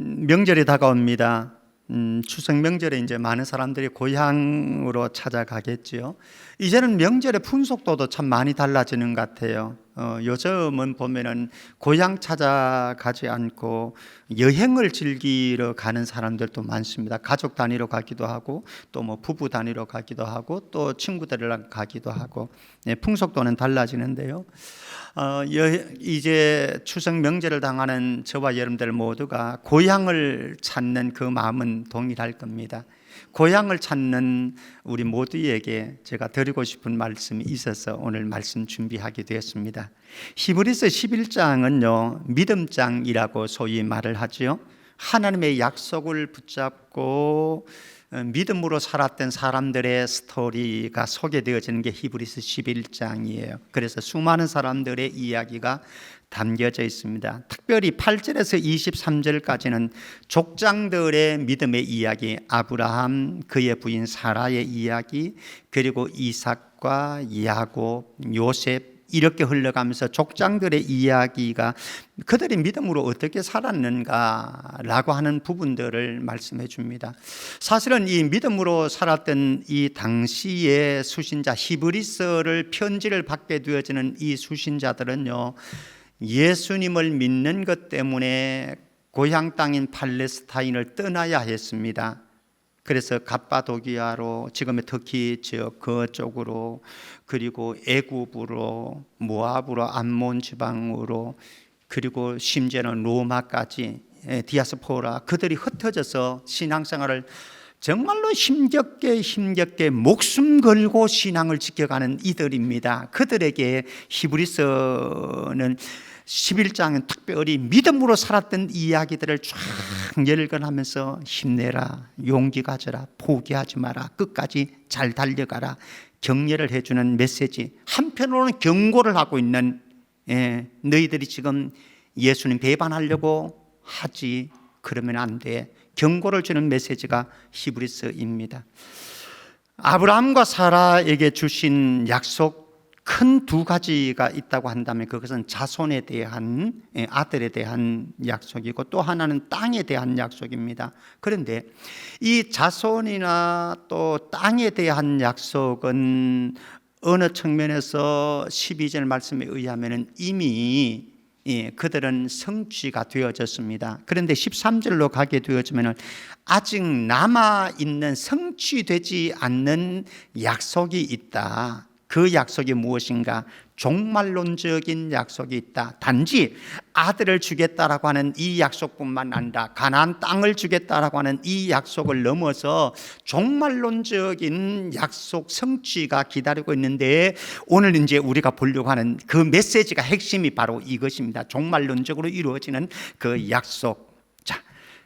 명절이 다가옵니다. 추석 명절에 이제 많은 사람들이 고향으로 찾아가겠지요. 이제는 명절의 풍속도도 참 많이 달라지는 것 같아요. 요즘은 보면은 고향 찾아가지 않고 여행을 즐기러 가는 사람들도 많습니다. 가족 단위로 가기도 하고 또 뭐 부부 단위로 가기도 하고 또 친구들이랑 가기도 하고, 풍속도는 달라지는데요. 이제 추석 명절을 당하는 저와 여러분들 모두가 고향을 찾는 그 마음은 동일할 겁니다. 고향을 찾는 우리 모두에게 제가 드리고 싶은 말씀이 있어서 오늘 말씀 준비하게 되었습니다. 히브리서 11장은요 믿음장이라고 소위 말을 하죠. 하나님의 약속을 붙잡고 믿음으로 살았던 사람들의 스토리가 소개되어지는 게 히브리서 11장이에요. 그래서 수많은 사람들의 이야기가 담겨져 있습니다. 특별히 8절에서 23절까지는 족장들의 믿음의 이야기, 아브라함, 그의 부인 사라의 이야기, 그리고 이삭과 야곱, 요셉, 이렇게 흘러가면서 족장들의 이야기가 그들이 믿음으로 어떻게 살았는가라고 하는 부분들을 말씀해 줍니다. 사실은 이 믿음으로 살았던 이 당시의 수신자, 히브리서를 편지를 받게 되어지는 이 수신자들은요 예수님을 믿는 것 때문에 고향 땅인 팔레스타인을 떠나야 했습니다. 그래서 갑바도기아로, 지금의 터키 지역 그쪽으로, 그리고 애굽으로, 모압으로, 암몬 지방으로, 그리고 심지어는 로마까지 디아스포라, 그들이 흩어져서 신앙생활을 정말로 힘겹게 목숨 걸고 신앙을 지켜가는 이들입니다. 그들에게 히브리서는 11장은 특별히 믿음으로 살았던 이야기들을 쫙 열거하면서 힘내라, 용기 가져라, 포기하지 마라, 끝까지 잘 달려가라, 격려를 해주는 메시지, 한편으로는 경고를 하고 있는, 너희들이 지금 예수님 배반하려고 하지, 그러면 안 돼, 경고를 주는 메시지가 히브리서입니다. 아브라함과 사라에게 주신 약속 큰 두 가지가 있다고 한다면 그것은 자손에 대한, 아들에 대한 약속이고 또 하나는 땅에 대한 약속입니다. 그런데 이 자손이나 또 땅에 대한 약속은 어느 측면에서 12절 말씀에 의하면 이미 그들은 성취가 되어졌습니다. 그런데 13절로 가게 되어지면 아직 남아있는 성취되지 않는 약속이 있다. 그 약속이 무엇인가? 종말론적인 약속이 있다. 단지 아들을 주겠다라고 하는 이 약속뿐만 아니라 가나안 땅을 주겠다라고 하는 이 약속을 넘어서 종말론적인 약속 성취가 기다리고 있는데, 오늘 이제 우리가 보려고 하는 그 메시지가 핵심이 바로 이것입니다. 종말론적으로 이루어지는 그 약속. 자,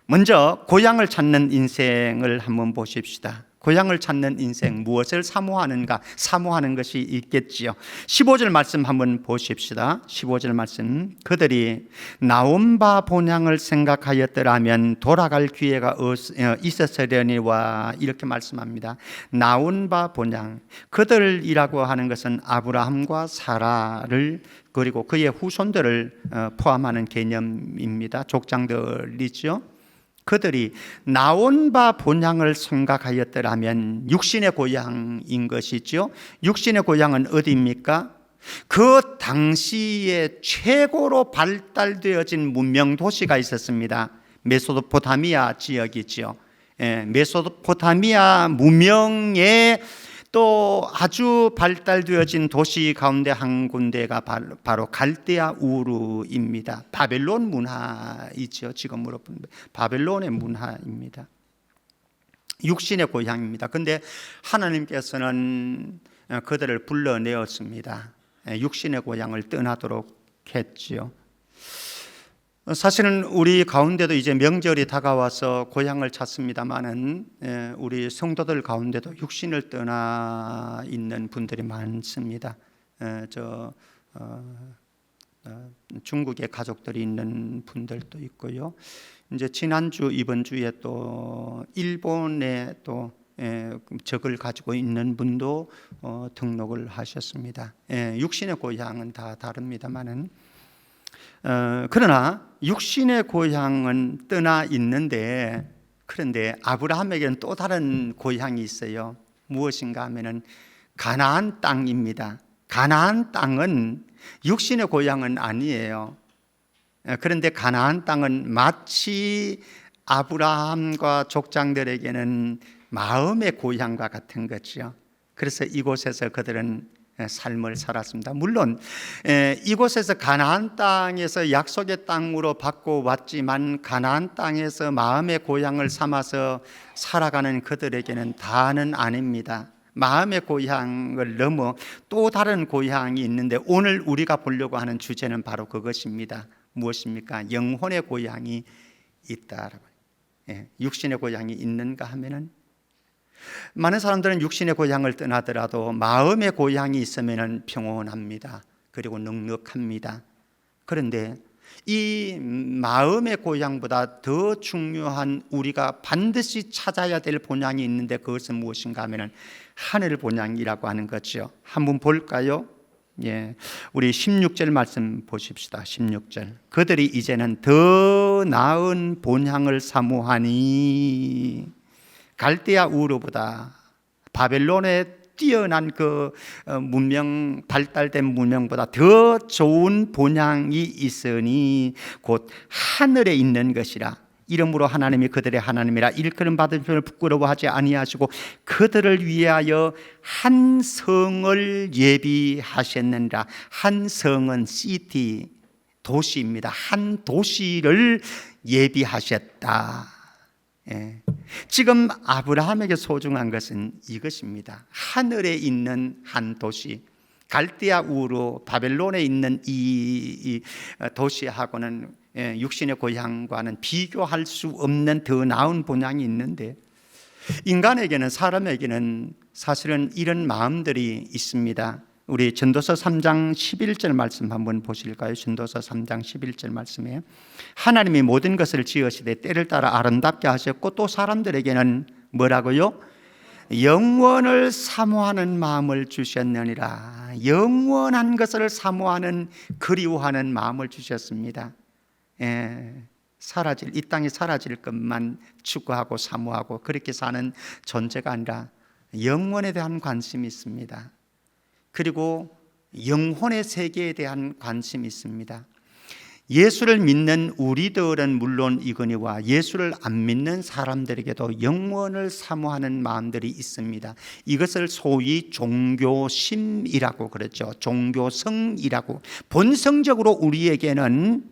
먼저 고향을 찾는 인생을 한번 보십시다. 고향을 찾는 인생, 무엇을 사모하는가? 사모하는 것이 있겠지요. 15절 말씀 한번 보십시다. 15절 말씀, 그들이 나온 바 본향을 생각하였더라면 돌아갈 기회가 있었으려니와, 이렇게 말씀합니다. 나온 바 본향, 그들이라고 하는 것은 아브라함과 사라를 그리고 그의 후손들을 포함하는 개념입니다. 족장들이죠. 그들이 나온 바 본향을 생각하였더라면 육신의 고향인 것이죠. 육신의 고향은 어디입니까? 그 당시에 최고로 발달되어진 문명 도시가 있었습니다. 메소포타미아 지역이죠. 메소포타미아 문명의 또 아주 발달되어진 도시 가운데 한 군데가 바로 갈대아 우르입니다. 바벨론 문화이죠. 지금으로 보면 바벨론의 문화입니다. 육신의 고향입니다. 그런데 하나님께서는 그들을 불러내었습니다. 육신의 고향을 떠나도록 했지요. 사실은 우리 가운데도 이제 명절이 다가와서 고향을 찾습니다만은 우리 성도들 가운데도 육신을 떠나 있는 분들이 많습니다. 중국에 가족들이 있는 분들도 있고요. 이제 지난주 이번 주에 또 일본에 또 적을 가지고 있는 분도 등록을 하셨습니다. 육신의 고향은 다 다릅니다만은 그러나 육신의 고향은 떠나 있는데, 그런데 아브라함에게는 또 다른 고향이 있어요. 무엇인가 하면은 가나안 땅입니다. 가나안 땅은 육신의 고향은 아니에요. 그런데 가나안 땅은 마치 아브라함과 족장들에게는 마음의 고향과 같은 거죠. 그래서 이곳에서 그들은 삶을 살았습니다. 물론 이곳에서 가나안 땅에서 약속의 땅으로 받고 왔지만, 가나안 땅에서 마음의 고향을 삼아서 살아가는 그들에게는 다는 아닙니다. 마음의 고향을 넘어 또 다른 고향이 있는데, 오늘 우리가 보려고 하는 주제는 바로 그것입니다. 무엇입니까? 영혼의 고향이 있다라고. 육신의 고향이 있는가 하면은, 많은 사람들은 육신의 고향을 떠나더라도 마음의 고향이 있으면 평온합니다. 그리고 넉넉합니다. 그런데 이 마음의 고향보다 더 중요한, 우리가 반드시 찾아야 될 본향이 있는데, 그것은 무엇인가 하면 하늘 본향이라고 하는 거죠. 한번 볼까요? 우리 16절 말씀 보십시다. 16절. 그들이 이제는 더 나은 본향을 사모하니, 갈대아 우르보다 바벨론의 뛰어난 그 문명, 발달된 문명보다 더 좋은 본향이 있으니 곧 하늘에 있는 것이라. 이러므로 하나님이 그들의 하나님이라 일컬음 받은 편을 부끄러워하지 아니하시고 그들을 위하여 한 성을 예비하셨느니라. 한 성은 시티, 도시입니다. 한 도시를 예비하셨다. 지금 아브라함에게 소중한 것은 이것입니다. 하늘에 있는 한 도시, 갈대아 우르 바벨론에 있는 이 도시하고는 육신의 고향과는 비교할 수 없는 더 나은 본향이 있는데, 인간에게는, 사람에게는 사실은 이런 마음들이 있습니다. 우리 전도서 3장 11절 말씀 한번 보실까요? 전도서 3장 11절 말씀에 하나님이 모든 것을 지으시되 때를 따라 아름답게 하셨고, 또 사람들에게는 뭐라고요? 영원을 사모하는 마음을 주셨느니라. 영원한 것을 사모하는, 그리워하는 마음을 주셨습니다. 사라질, 이 땅이 사라질 것만 추구하고 사모하고 그렇게 사는 존재가 아니라 영원에 대한 관심이 있습니다. 그리고 영혼의 세계에 대한 관심이 있습니다. 예수를 믿는 우리들은 물론 이거니와 예수를 안 믿는 사람들에게도 영원을 사모하는 마음들이 있습니다. 이것을 소위 종교심이라고 그러죠. 종교성이라고. 본성적으로 우리에게는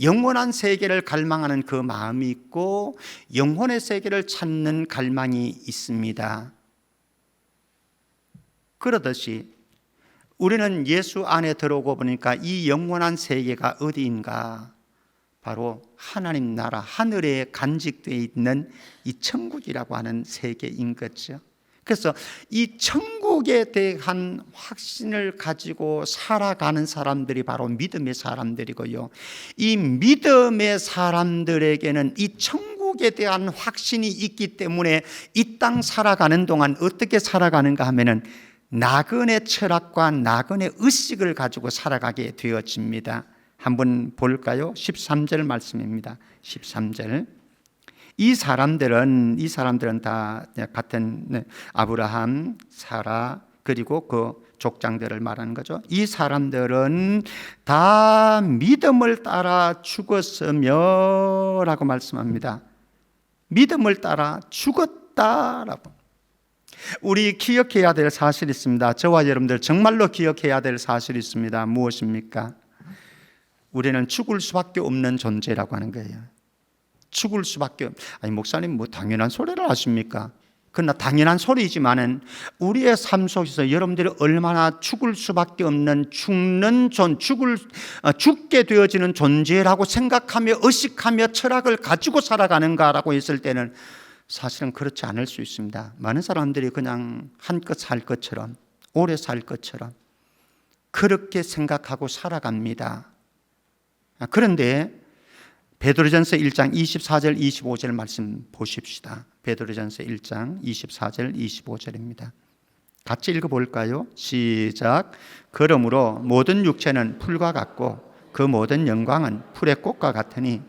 영원한 세계를 갈망하는 그 마음이 있고, 영혼의 세계를 찾는 갈망이 있습니다. 그러듯이 우리는 예수 안에 들어오고 보니까 이 영원한 세계가 어디인가? 바로 하나님 나라, 하늘에 간직되어 있는 이 천국이라고 하는 세계인 거죠. 그래서 이 천국에 대한 확신을 가지고 살아가는 사람들이 바로 믿음의 사람들이고요. 이 믿음의 사람들에게는 이 천국에 대한 확신이 있기 때문에 이 땅 살아가는 동안 어떻게 살아가는가 하면은 나그네 철학과 나그네 의식을 가지고 살아가게 되어집니다. 한번 볼까요? 13절 말씀입니다. 13절. 이 사람들은 다 같은 아브라함, 사라, 그리고 그 족장들을 말하는 거죠. 이 사람들은 다 믿음을 따라 죽었으며 라고 말씀합니다. 믿음을 따라 죽었다라고. 우리 기억해야 될 사실이 있습니다. 저와 여러분들 정말로 기억해야 될 사실이 있습니다. 무엇입니까? 우리는 죽을 수밖에 없는 존재라고 하는 거예요. 죽을 수밖에. 아니 목사님 뭐 당연한 소리를 하십니까? 그러나 당연한 소리이지만은 우리의 삶 속에서 여러분들이 얼마나 죽을 수밖에 없는, 죽게 되어지는 존재라고 생각하며 의식하며 철학을 가지고 살아가는가라고 했을 때는 사실은 그렇지 않을 수 있습니다. 많은 사람들이 그냥 한껏 살 것처럼, 오래 살 것처럼 그렇게 생각하고 살아갑니다. 그런데 베드로전서 1장 24절 25절 말씀 보십시다. 베드로전서 1장 24절 25절입니다. 같이 읽어볼까요? 시작. 그러므로 모든 육체는 풀과 같고 그 모든 영광은 풀의 꽃과 같으니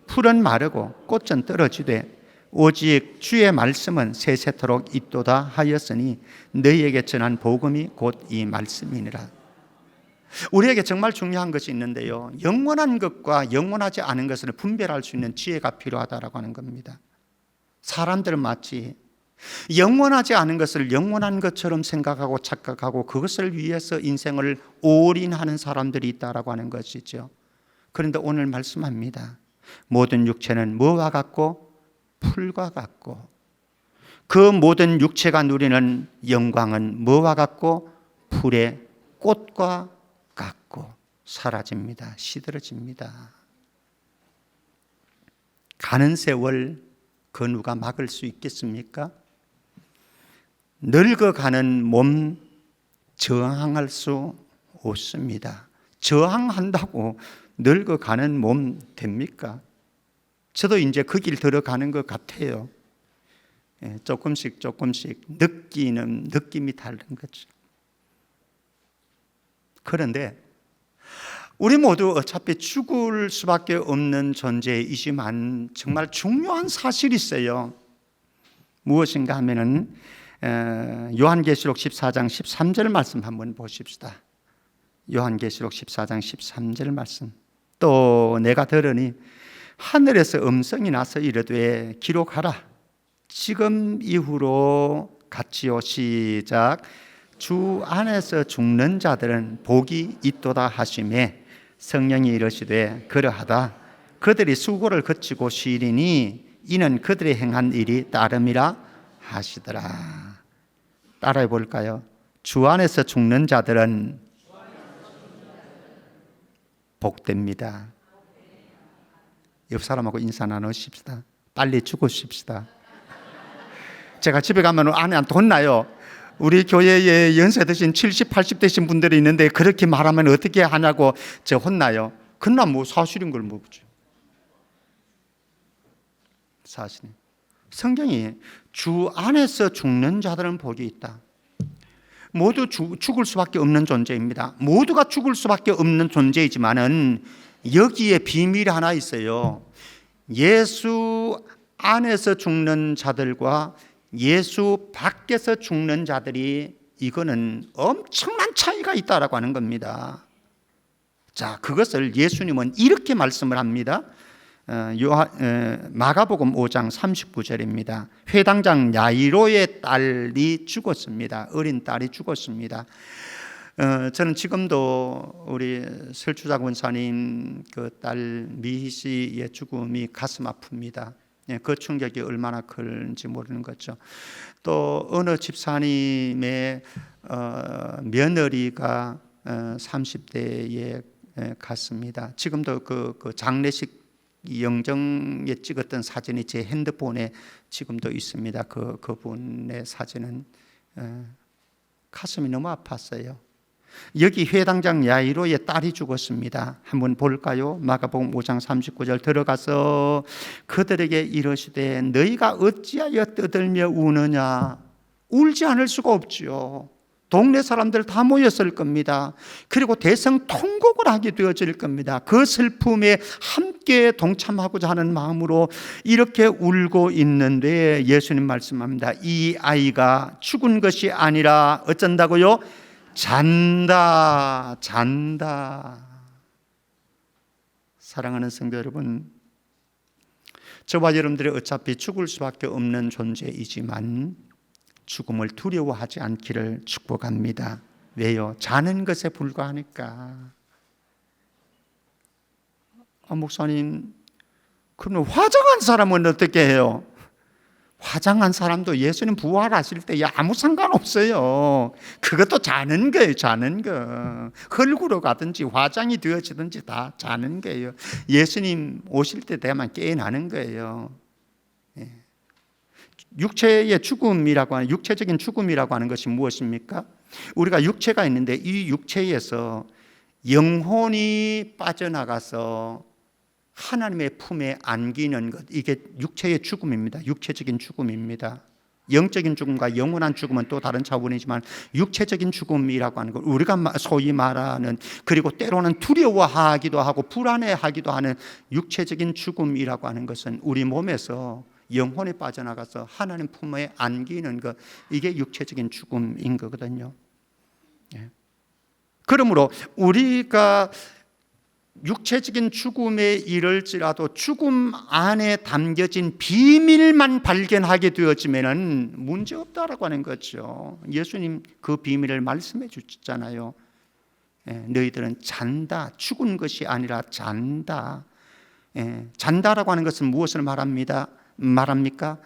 풀은 마르고 꽃은 떨어지되 오직 주의 말씀은 세세토록 있도다 하였으니 너희에게 전한 복음이 곧 이 말씀이니라. 우리에게 정말 중요한 것이 있는데요, 영원한 것과 영원하지 않은 것을 분별할 수 있는 지혜가 필요하다라고 하는 겁니다. 사람들은 마치 영원하지 않은 것을 영원한 것처럼 생각하고 착각하고 그것을 위해서 인생을 올인하는 사람들이 있다라고 하는 것이죠. 그런데 오늘 말씀합니다. 모든 육체는 뭐와 같고 풀과 같고 그 모든 육체가 누리는 영광은 뭐와 같고 풀의 꽃과 같고 사라집니다. 시들어집니다. 가는 세월 그 누가 막을 수 있겠습니까? 늙어가는 몸 저항할 수 없습니다. 저항한다고 늙어가는 몸 됩니까? 저도 이제 그 길 들어가는 것 같아요. 조금씩 느끼는 느낌이 다른 거죠. 그런데 우리 모두 어차피 죽을 수밖에 없는 존재이지만 정말 중요한 사실이 있어요. 무엇인가 하면은 요한계시록 14장 13절 말씀 한번 보십시다. 요한계시록 14장 13절 말씀. 또 내가 들으니 하늘에서 음성이 나서 이르되 기록하라. 지금 이후로 같이요. 시작. 주 안에서 죽는 자들은 복이 있도다 하시매 성령이 이르시되 그러하다. 그들이 수고를 거치고 쉬리니 이는 그들이 행한 일이 따름이라 하시더라. 따라해 볼까요? 주 안에서 죽는 자들은 복됩니다. 옆 사람하고 인사 나누십시다. 빨리 죽으십시다. 제가 집에 가면 아내한테 혼나요. 우리 교회에 연세 드신 70, 80 되신 분들이 있는데 그렇게 말하면 어떻게 하냐고 저 혼나요. 그나 뭐 사실인 걸 뭐죠. 사실 성경이 주 안에서 죽는 자들은 복이 있다. 모두 죽을 수밖에 없는 존재입니다. 모두가 죽을 수밖에 없는 존재이지만은 여기에 비밀이 하나 있어요. 예수 안에서 죽는 자들과 예수 밖에서 죽는 자들이 이거는 엄청난 차이가 있다라고 하는 겁니다. 자, 그것을 예수님은 이렇게 말씀을 합니다. 마가복음 5장 39절입니다. 회당장 야이로의 딸이 죽었습니다. 어린 딸이 죽었습니다. 저는 지금도 우리 설주자 권사님 그 딸 미희 씨의 죽음이 가슴 아픕니다. 그 충격이 얼마나 큰지 모르는 거죠. 또 어느 집사님의 며느리가 30대에 갔습니다. 지금도 그 장례식 영정에 찍었던 사진이 제 핸드폰에 지금도 있습니다. 그분의 사진은 가슴이 너무 아팠어요. 여기 회당장 야이로의 딸이 죽었습니다. 한번 볼까요? 마가복음 5장 39절 들어가서 그들에게 이르시되 너희가 어찌하여 떠들며 우느냐. 울지 않을 수가 없지요. 동네 사람들 다 모였을 겁니다. 그리고 대성통곡을 하게 되어질 겁니다. 그 슬픔에 함께 동참하고자 하는 마음으로 이렇게 울고 있는데 예수님 말씀합니다. 이 아이가 죽은 것이 아니라 어쩐다고요? 잔다. 사랑하는 성도 여러분, 저와 여러분들이 어차피 죽을 수밖에 없는 존재이지만 죽음을 두려워하지 않기를 축복합니다. 왜요? 자는 것에 불과하니까. 목사님, 그럼 화장한 사람은 어떻게 해요? 화장한 사람도 예수님 부활하실 때 아무 상관없어요. 그것도 자는 거예요. 자는 거. 흙으로 가든지 화장이 되어지든지 다 자는 거예요. 예수님 오실 때 되면 깨어나는 거예요. 육체의 죽음이라고 하는, 육체적인 죽음이라고 하는 것이 무엇입니까? 우리가 육체가 있는데 이 육체에서 영혼이 빠져나가서 하나님의 품에 안기는 것, 이게 육체의 죽음입니다. 육체적인 죽음입니다. 영적인 죽음과 영원한 죽음은 또 다른 차원이지만 육체적인 죽음이라고 하는 것, 우리가 소위 말하는, 그리고 때로는 두려워하기도 하고 불안해하기도 하는 육체적인 죽음이라고 하는 것은 우리 몸에서 영혼이 빠져나가서 하나님 품에 안기는 것, 이게 육체적인 죽음인 거거든요. 그러므로 우리가 육체적인 죽음에 이를지라도 죽음 안에 담겨진 비밀만 발견하게 되어지면 문제없다라고 하는 거죠. 예수님 그 비밀을 말씀해 주셨잖아요. 너희들은 잔다, 죽은 것이 아니라 잔다. 잔다라고 하는 것은 무엇을 말합니까?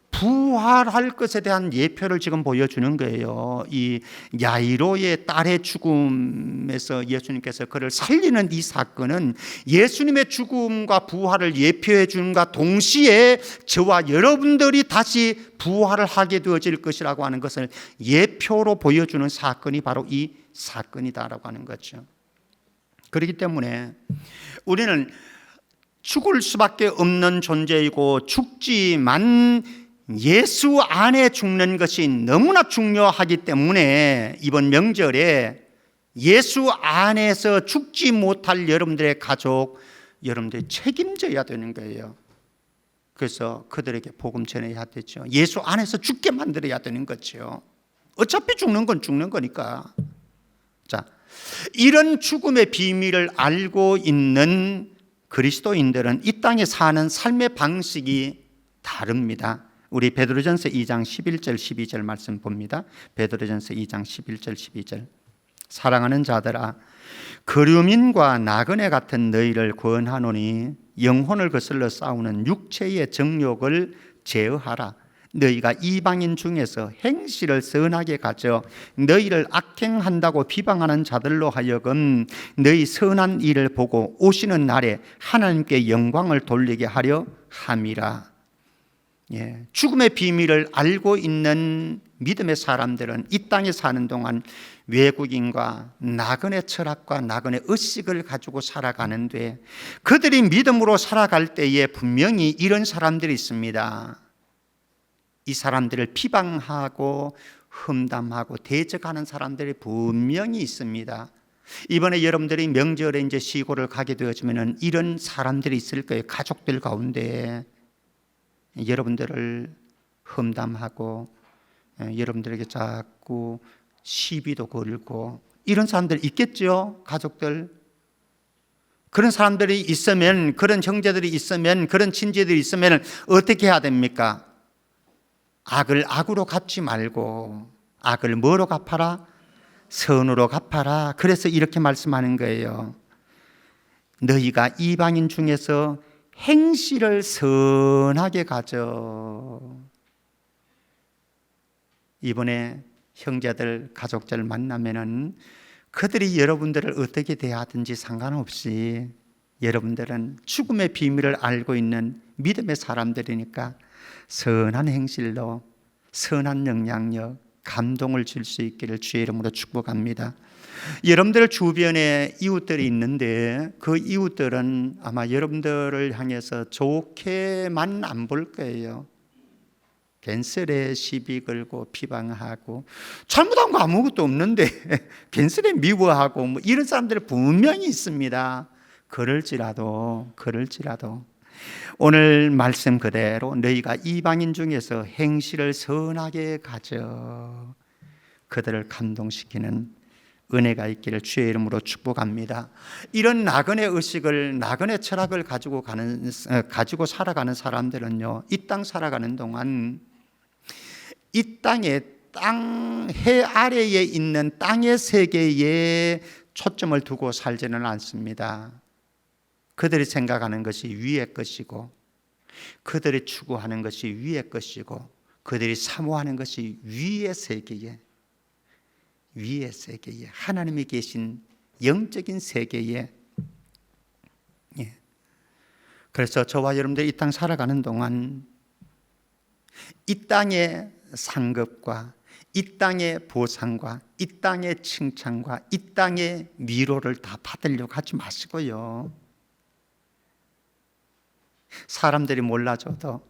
부활할 것에 대한 예표를 지금 보여주는 거예요. 이 야이로의 딸의 죽음에서 예수님께서 그를 살리는 이 사건은 예수님의 죽음과 부활을 예표해 주는가 동시에 저와 여러분들이 다시 부활을 하게 되어질 것이라고 하는 것을 예표로 보여주는 사건이 바로 이 사건이다라고 하는 거죠. 그렇기 때문에 우리는 죽을 수밖에 없는 존재이고 죽지만 예수 안에 죽는 것이 너무나 중요하기 때문에 이번 명절에 예수 안에서 죽지 못할 여러분들의 가족, 여러분들이 책임져야 되는 거예요. 그래서 그들에게 복음 전해야 되죠. 예수 안에서 죽게 만들어야 되는 거죠. 어차피 죽는 건 죽는 거니까. 자, 이런 죽음의 비밀을 알고 있는 그리스도인들은 이 땅에 사는 삶의 방식이 다릅니다. 우리 베드로전서 2장 11절 12절 말씀 봅니다. 베드로전서 2장 11절 12절. 사랑하는 자들아, 거류민과 나그네 같은 너희를 권하노니 영혼을 거슬러 싸우는 육체의 정욕을 제어하라. 너희가 이방인 중에서 행실을 선하게 가져 너희를 악행한다고 비방하는 자들로 하여금 너희 선한 일을 보고 오시는 날에 하나님께 영광을 돌리게 하려 함이라. 죽음의 비밀을 알고 있는 믿음의 사람들은 이 땅에 사는 동안 외국인과 나그네 철학과 나그네 의식을 가지고 살아가는데, 그들이 믿음으로 살아갈 때에 분명히 이런 사람들이 있습니다. 이 사람들을 비방하고 험담하고 대적하는 사람들이 분명히 있습니다. 이번에 여러분들이 명절에 이제 시골을 가게 되어지면 이런 사람들이 있을 거예요. 가족들 가운데 여러분들을 험담하고 여러분들에게 자꾸 시비도 걸고 이런 사람들 있겠죠. 가족들. 그런 사람들이 있으면, 그런 형제들이 있으면, 그런 친지들이 있으면 어떻게 해야 됩니까? 악을 악으로 갚지 말고 악을 뭐로 갚아라? 선으로 갚아라. 그래서 이렇게 말씀하는 거예요. 너희가 이방인 중에서 행실을 선하게 가져. 이번에 형제들, 가족들 만나면은 그들이 여러분들을 어떻게 대하든지 상관없이 여러분들은 죽음의 비밀을 알고 있는 믿음의 사람들이니까 선한 행실로 선한 영향력, 감동을 줄 수 있기를 주의 이름으로 축복합니다. 여러분들 주변에 이웃들이 있는데 그 이웃들은 아마 여러분들을 향해서 좋게만 안 볼 거예요. 괜스레 시비 걸고 비방하고 잘못한 거 아무것도 없는데 괜스레 미워하고 뭐 이런 사람들 분명히 있습니다. 그럴지라도 오늘 말씀 그대로 너희가 이방인 중에서 행실을 선하게 가져 그들을 감동시키는 은혜가 있기를 주의 이름으로 축복합니다. 이런 나그네 의식을, 나그네 철학을 가지고 살아가는 사람들은요, 이 땅 살아가는 동안 이 땅에 해 아래에 있는 땅의 세계에 초점을 두고 살지는 않습니다. 그들이 생각하는 것이 위의 것이고, 그들이 추구하는 것이 위의 것이고, 그들이 사모하는 것이 위의 세계에, 하나님이 계신 영적인 세계에. 그래서 저와 여러분들이 이 땅 살아가는 동안 이 땅의 상급과 이 땅의 보상과 이 땅의 칭찬과 이 땅의 위로를 다 받으려고 하지 마시고요, 사람들이 몰라줘도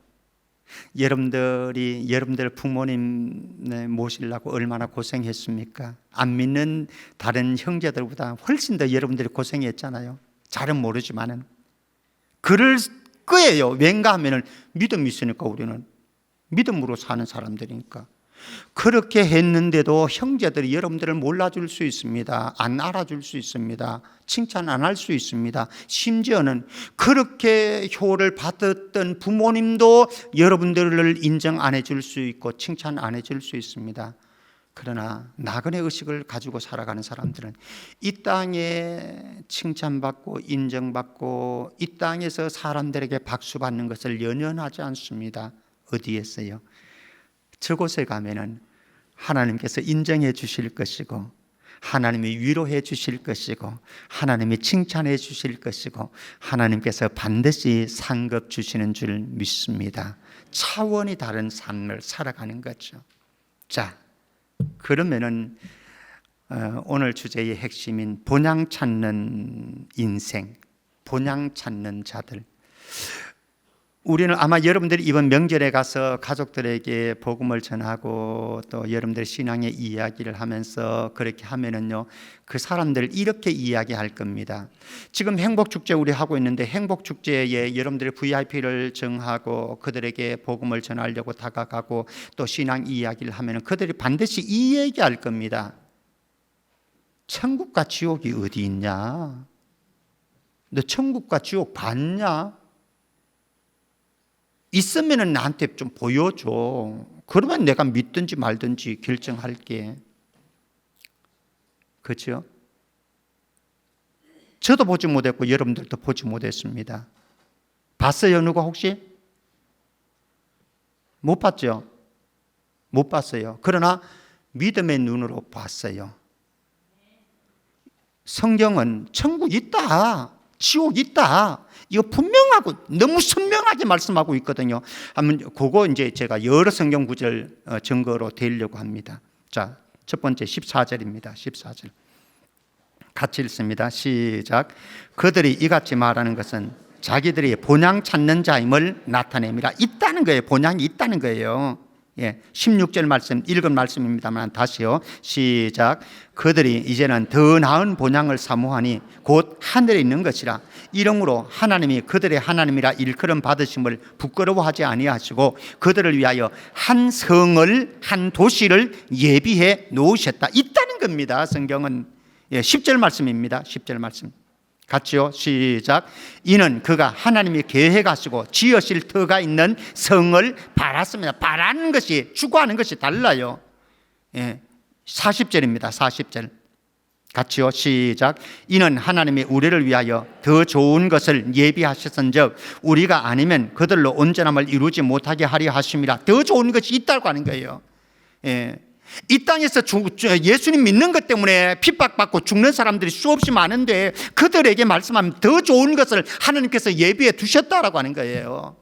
여러분들 부모님 모시려고 얼마나 고생했습니까? 안 믿는 다른 형제들보다 훨씬 더 여러분들이 고생했잖아요. 잘은 모르지만은 그럴 거예요. 왠가 하면은 믿음이 있으니까, 우리는 믿음으로 사는 사람들이니까. 그렇게 했는데도 형제들이 여러분들을 몰라줄 수 있습니다. 안 알아줄 수 있습니다. 칭찬 안 할 수 있습니다. 심지어는 그렇게 효를 받았던 부모님도 여러분들을 인정 안 해줄 수 있고 칭찬 안 해줄 수 있습니다. 그러나 나그네 의식을 가지고 살아가는 사람들은 이 땅에 칭찬받고 인정받고 이 땅에서 사람들에게 박수받는 것을 연연하지 않습니다. 어디에서요? 저곳에 가면은 하나님께서 인정해 주실 것이고, 하나님이 위로해 주실 것이고, 하나님이 칭찬해 주실 것이고, 하나님께서 반드시 상급 주시는 줄 믿습니다. 차원이 다른 삶을 살아가는 거죠. 자, 그러면은 오늘 주제의 핵심인 본향 찾는 인생, 본향 찾는 자들. 우리는 아마 여러분들이 이번 명절에 가서 가족들에게 복음을 전하고 또 여러분들 신앙의 이야기를 하면서 그렇게 하면은요, 그 사람들 이렇게 이야기할 겁니다. 지금 행복축제 우리 하고 있는데, 행복축제에 여러분들이 VIP를 정하고 그들에게 복음을 전하려고 다가가고 또 신앙 이야기를 하면은 그들이 반드시 이 얘기할 겁니다. 천국과 지옥이 어디 있냐? 너 천국과 지옥 봤냐? 있으면 나한테 좀 보여줘. 그러면 내가 믿든지 말든지 결정할게. 그렇죠? 저도 보지 못했고 여러분들도 보지 못했습니다. 봤어요? 누가 혹시? 못 봤죠? 못 봤어요. 그러나 믿음의 눈으로 봤어요. 성경은 천국 있다, 지옥 있다, 이거 분명하고 너무 선명하게 말씀하고 있거든요. 한번 그거 이제 제가 여러 성경 구절 증거로 드리려고 합니다. 자, 첫 번째 14절입니다. 14절 같이 읽습니다. 시작. 그들이 이같이 말하는 것은 자기들이 본향 찾는 자임을 나타냅니다. 있다는 거예요. 본향이 있다는 거예요. 예, 16절 말씀 읽은 말씀입니다만 다시요. 시작. 그들이 이제는 더 나은 본향을 사모하니 곧 하늘에 있는 것이라. 이러므로 하나님이 그들의 하나님이라 일컬음 받으심을 부끄러워하지 아니하시고 그들을 위하여 한 성을, 한 도시를 예비해 놓으셨다. 있다는 겁니다. 성경은. 예, 10절 말씀입니다. 10절 말씀 같이요. 시작. 이는 그가 하나님이 계획하시고 지으실 터가 있는 성을 바랐습니다. 바라는 것이 추구하는 것이 달라요. 예, 40절입니다. 40절 같이요. 시작. 이는 하나님이 우리를 위하여 더 좋은 것을 예비하셨은즉 우리가 아니면 그들로 온전함을 이루지 못하게 하려 하심이라. 더 좋은 것이 있다고 하는 거예요. 예. 이 땅에서 예수님 믿는 것 때문에 핍박받고 죽는 사람들이 수없이 많은데 그들에게 말씀하면 더 좋은 것을 하나님께서 예비해 두셨다라고 하는 거예요.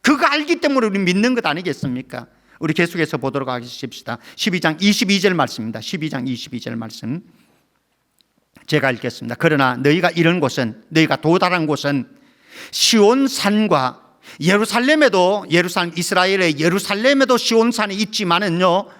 그거 알기 때문에 우리 믿는 것 아니겠습니까? 우리 계속해서 보도록 하십시다. 12장 22절 말씀입니다. 12장 22절 말씀 제가 읽겠습니다. 그러나 너희가 이런 곳은, 너희가 도달한 곳은 시온산과 예루살렘에도, 이스라엘의 예루살렘에도 시온산이 있지만은요,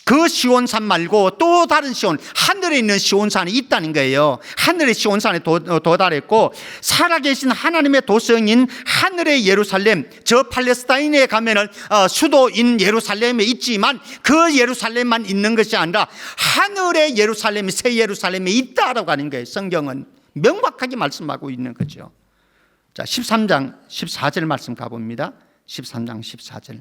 그 시온산 말고 또 다른 시온, 하늘에 있는 시온산이 있다는 거예요. 하늘의 시온산에 도달했고 살아계신 하나님의 도성인 하늘의 예루살렘, 저 팔레스타인에 가면은 수도인 예루살렘에 있지만 그 예루살렘만 있는 것이 아니라 하늘의 예루살렘이, 새 예루살렘에 있다라고 하는 거예요. 성경은 명확하게 말씀하고 있는 거죠. 자, 13장 14절 말씀 가봅니다. 13장 14절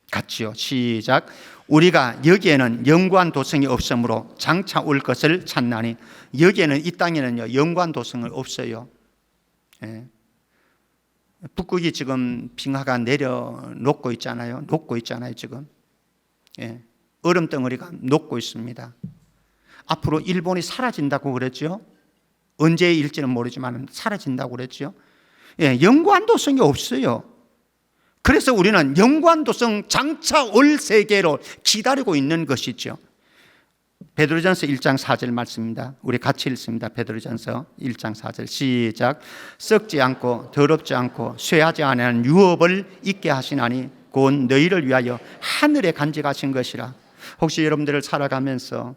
같이요. 시작. 우리가 여기에는 영구한 도성이 없으므로 장차 올 것을 찾나니. 여기에는, 이 땅에는요, 영구한 도성은 없어요. 예. 북극이 지금 빙하가 내려놓고 있잖아요. 녹고 있잖아요, 지금. 예. 얼음 덩어리가 녹고 있습니다. 앞으로 일본이 사라진다고 그랬죠. 언제일지는 모르지만 사라진다고 그랬죠. 예. 영구한 도성이 없어요. 그래서 우리는 영구한 도성, 장차 올 세계로 기다리고 있는 것이죠. 베드로전서 1장 4절 말씀입니다. 우리 같이 읽습니다. 베드로전서 1장 4절 시작. 썩지 않고 더럽지 않고 쇠하지 않은 유업을 있게 하시나니 곧 너희를 위하여 하늘에 간직하신 것이라. 혹시 여러분들을 살아가면서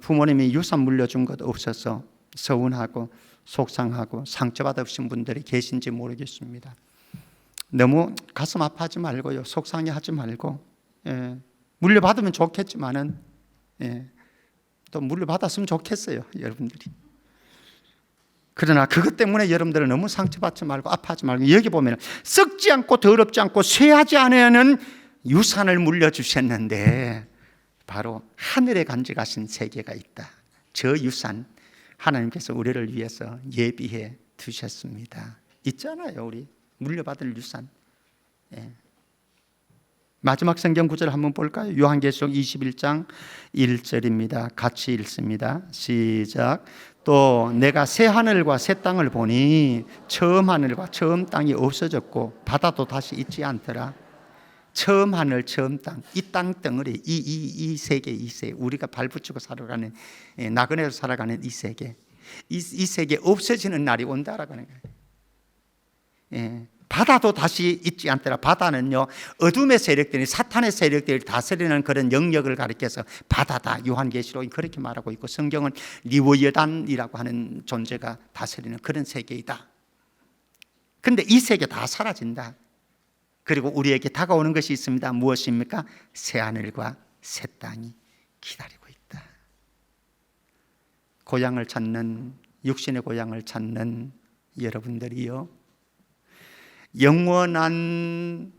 부모님이 유산 물려준 것 없어서 서운하고 속상하고 상처받으신 분들이 계신지 모르겠습니다. 너무 가슴 아파하지 말고요, 속상해하지 말고, 물려받으면 좋겠지만은 또 물려받았으면 좋겠어요, 여러분들이. 그러나 그것 때문에 여러분들은 너무 상처받지 말고 아파하지 말고, 여기 보면 썩지 않고 더럽지 않고 쇠하지 않은 유산을 물려주셨는데 바로 하늘에 간직하신 세계가 있다. 저 유산 하나님께서 우리를 위해서 예비해 두셨습니다. 있잖아요, 우리 물려받을 유산. 마지막 성경 구절 한번 볼까요? 요한계시록 21장 1절입니다. 같이 읽습니다. 시작. 또 내가 새 하늘과 새 땅을 보니 처음 하늘과 처음 땅이 없어졌고 바다도 다시 있지 않더라. 처음 하늘 처음 땅, 이 땅 덩어리, 이 세계, 우리가 발붙이고 살아가는, 나그네로 살아가는 이 세계, 이 세계 없어지는 날이 온다라고 하는 거예요. 바다도 다시 있지 않더라. 바다는요, 어둠의 세력들이, 사탄의 세력들이 다스리는 그런 영역을 가리켜서 바다다. 요한계시록이 그렇게 말하고 있고, 성경은 리워여단이라고 하는 존재가 다스리는 그런 세계이다. 근데 이 세계 다 사라진다. 그리고 우리에게 다가오는 것이 있습니다. 무엇입니까? 새 하늘과 새 땅이 기다리고 있다. 고향을 찾는, 육신의 고향을 찾는 여러분들이요, 영원한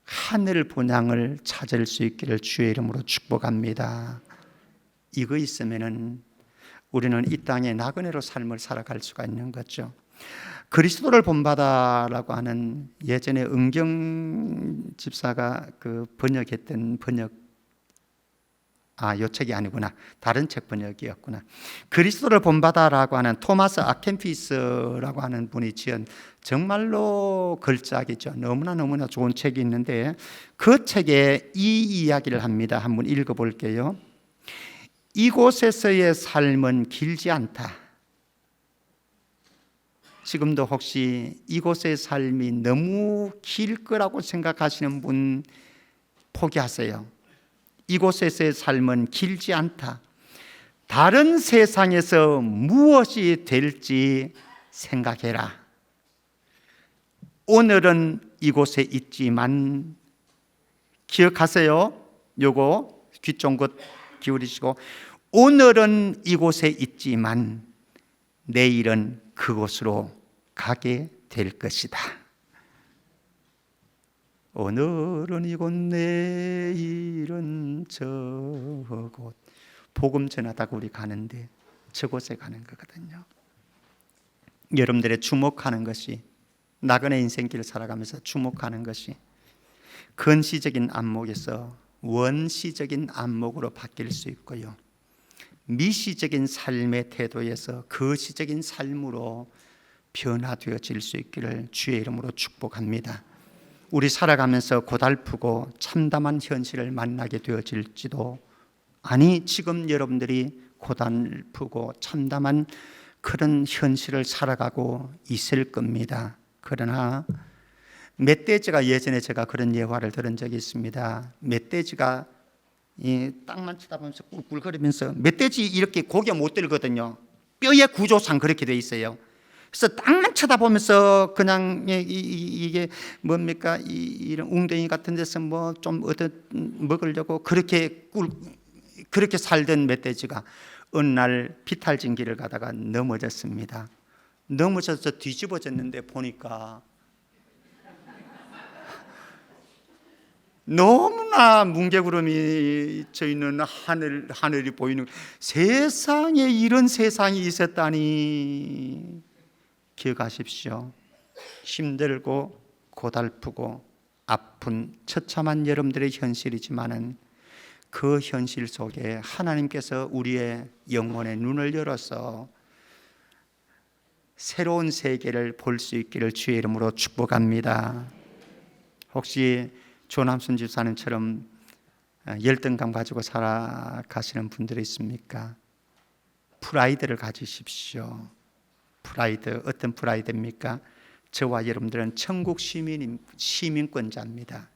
하늘 본향을 찾을 수 있기를 주의 이름으로 축복합니다. 이거 있으면은 우리는 이 땅에 나그네로 삶을 살아갈 수가 있는 거죠. 그리스도를 본받아라고 하는 예전에 은경 집사가 그 번역했던 요 책이 아니구나, 다른 책 번역이었구나. 그리스도를 본받아라고 하는 토마스 아켄피스라고 하는 분이 지은 정말로 걸작이죠. 너무나 좋은 책이 있는데 그 책에 이 이야기를 합니다. 한번 읽어볼게요. 이곳에서의 삶은 길지 않다. 지금도 혹시 이곳의 삶이 너무 길 거라고 생각하시는 분 포기하세요. 이곳에서의 삶은 길지 않다. 다른 세상에서 무엇이 될지 생각해라. 오늘은 이곳에 있지만, 기억하세요. 요거 귀 쫑긋 기울이시고, 오늘은 이곳에 있지만 내일은 그곳으로 가게 될 것이다. 오늘은 이곳, 내일은 저곳. 복음 전하다가 우리 가는데 저곳에 가는 거거든요. 여러분들의 주목하는 것이, 나그네 인생길을 살아가면서 주목하는 것이 근시적인 안목에서 원시적인 안목으로 바뀔 수 있고요, 미시적인 삶의 태도에서 거시적인 삶으로 변화되어질 수 있기를 주의 이름으로 축복합니다. 우리 살아가면서 고달프고 참담한 현실을 만나게 되어질지도, 아니 지금 여러분들이 고달프고 참담한 그런 현실을 살아가고 있을 겁니다. 그러나 멧돼지가, 예전에 제가 그런 예화를 들은 적이 있습니다. 멧돼지가 이 땅만 쳐다보면서 꿀꿀거리면서, 멧돼지 이렇게 고개 못 들거든요. 뼈의 구조상 그렇게 돼 있어요. 그래서 땅만 쳐다보면서 그냥 이게 뭡니까, 이런 웅덩이 같은 데서 뭐 좀 얻어 먹으려고 그렇게 살던 멧돼지가 어느 날 비탈진 길을 가다가 넘어졌습니다. 넘어져서 뒤집어졌는데 보니까 너무나 뭉게구름이 져 있는 하늘이 보이는, 세상에 이런 세상이 있었다니. 기억하십시오. 힘들고 고달프고 아픈 처참한 여러분들의 현실이지만은 그 현실 속에 하나님께서 우리의 영혼의 눈을 열어서 새로운 세계를 볼 수 있기를 주의 이름으로 축복합니다. 혹시 조남순 집사님처럼 열등감 가지고 살아가시는 분들이 있습니까? 프라이드를 가지십시오. 프라이드, 어떤 프라이드입니까? 저와 여러분들은 천국 시민권자입니다.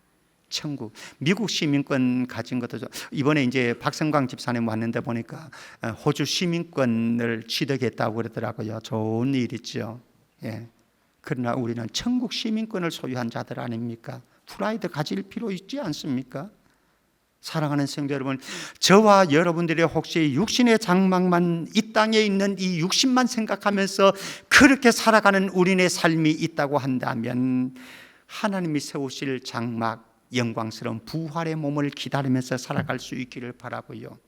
천국. 미국 시민권 가진 것도 이번에 이제 박성광 집사님 왔는데 보니까 호주 시민권을 취득했다고 그러더라고요. 좋은 일이죠. 예. 그러나 우리는 천국 시민권을 소유한 자들 아닙니까? 프라이드 가질 필요 있지 않습니까? 사랑하는 성도 여러분, 저와 여러분들의 혹시 육신의 장막만 이 땅에 있는 이 육신만 생각하면서 그렇게 살아가는 우리의 삶이 있다고 한다면 하나님이 세우실 장막, 영광스러운 부활의 몸을 기다리면서 살아갈 수 있기를 바라고요.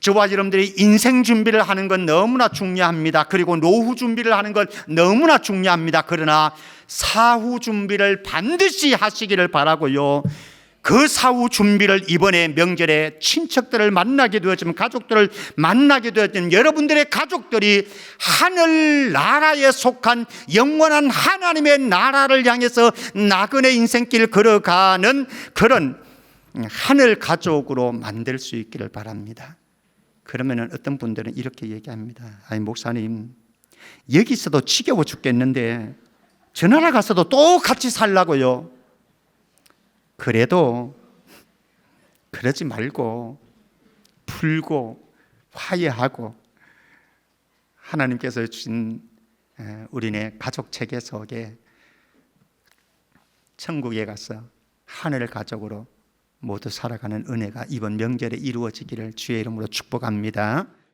저와 여러분들이 인생 준비를 하는 건 너무나 중요합니다. 그리고 노후 준비를 하는 건 너무나 중요합니다. 그러나 사후 준비를 반드시 하시기를 바라고요. 그 사후 준비를 이번에 명절에 친척들을 만나게 되었지만, 가족들을 만나게 되었지만, 여러분들의 가족들이 하늘 나라에 속한 영원한 하나님의 나라를 향해서 나그네 인생길 걸어가는 그런 하늘 가족으로 만들 수 있기를 바랍니다. 그러면 어떤 분들은 이렇게 얘기합니다. 아니 목사님, 여기서도 지겨워 죽겠는데 저 나라 가서도 똑같이 살라고요. 그래도 그러지 말고 풀고 화해하고 하나님께서 주신 우리네 가족 체계 속에 천국에 가서 하늘 가족으로 모두 살아가는 은혜가 이번 명절에 이루어지기를 주의 이름으로 축복합니다.